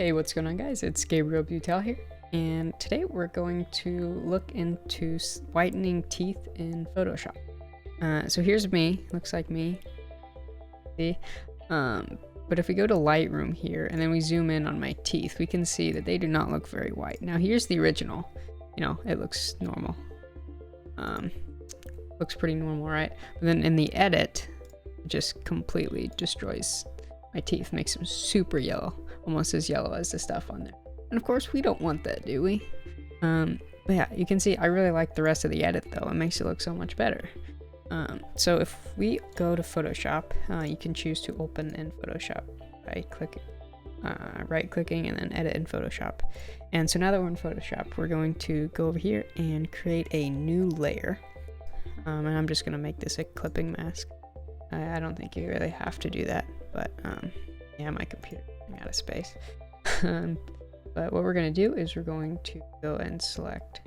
Hey, what's going on, guys? It's Gabriel Butel here, and today we're going to look into whitening teeth in Photoshop. So here's me, looks like me. See? But if we go to Lightroom here and then we zoom in on my teeth, we can see that they do not look very white. Now here's the original. You know, it looks normal. Looks pretty normal, right? But then in the edit, it just completely destroys my teeth, makes them super yellow, almost as yellow as the stuff on there. And of course, we don't want that, do we? But yeah, you can see I really like the rest of the edit though. It makes it look so much better. So if we go to Photoshop, you can choose to open in Photoshop by right clicking and then edit in Photoshop. And so now that we're in Photoshop, we're going to go over here and create a new layer. And I'm just going to make this a clipping mask. I don't think you really have to do that, but yeah, my computer's running out of space. But what we're going to do is we're going to go and select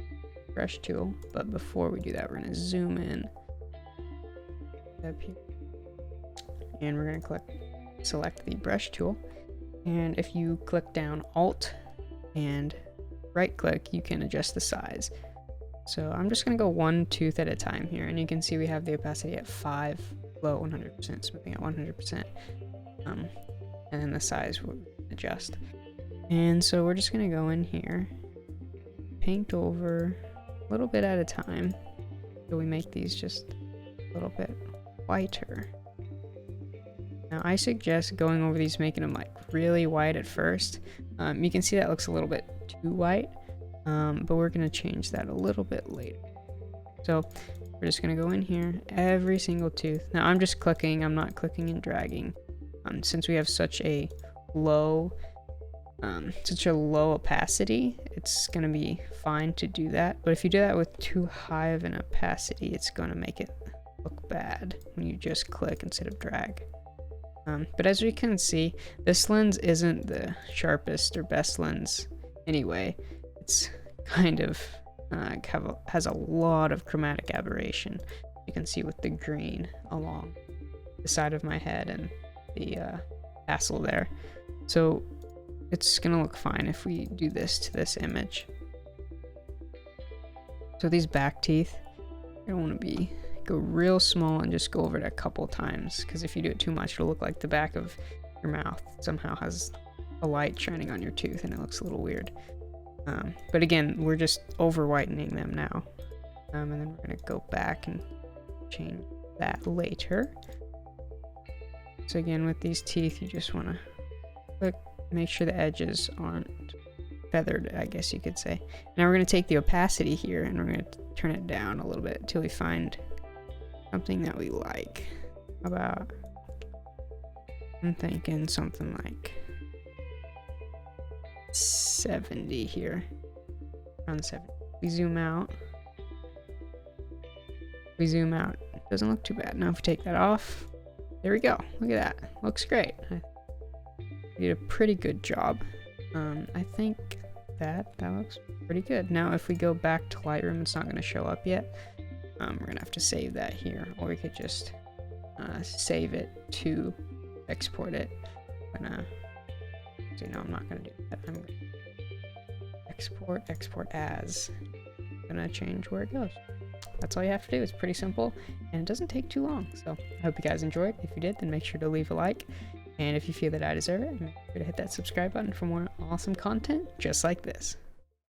brush tool, but before we do that, we're going to zoom in up here, and we're going to select the brush tool, and if you click down Alt and right click, you can adjust the size. So I'm just going to go one tooth at a time here, and you can see we have the opacity at 5, low 100%, smoothing at 100%, and then the size will adjust. And so we're just going to go in here, paint over a little bit at a time, so we make these just a little bit whiter. Now I suggest going over these, making them like really white at first. You can see that looks a little bit too white, but we're going to change that a little bit later. So we're just going to go in here, every single tooth. Now I'm just clicking, I'm not clicking and dragging. Since we have such a low opacity, it's going to be fine to do that. But if you do that with too high of an opacity, it's going to make it look bad when you just click instead of drag. But as we can see, this lens isn't the sharpest or best lens anyway. It's kind of has a lot of chromatic aberration. You can see with the green along the side of my head and the tassel there. So it's gonna look fine if we do this to this image. So these back teeth, you don't want to go real small and just go over it a couple times, because if you do it too much, it'll look like the back of your mouth somehow has a light shining on your tooth and it looks a little weird. But again, we're just over whitening them now, and then we're going to go back and change that later. So again, with these teeth, you just want to click, make sure the edges aren't feathered, I guess you could say. Now we're going to take the opacity here and we're going to turn it down a little bit until we find something that we like. About, I'm thinking something like 70 here, around 70. We zoom out, doesn't look too bad. Now if we take that off, there we go, look at that, looks great. We did a pretty good job. I think that looks pretty good. Now if we go back to Lightroom, it's not going to show up yet. We're gonna have to save that here, or we could just save it to export it. So no, I'm not gonna do that. I'm gonna export as. I'm gonna change where it goes. That's all you have to do. It's pretty simple and it doesn't take too long. So I hope you guys enjoyed. If you did, then make sure to leave a like. And if you feel that I deserve it, make sure to hit that subscribe button for more awesome content just like this.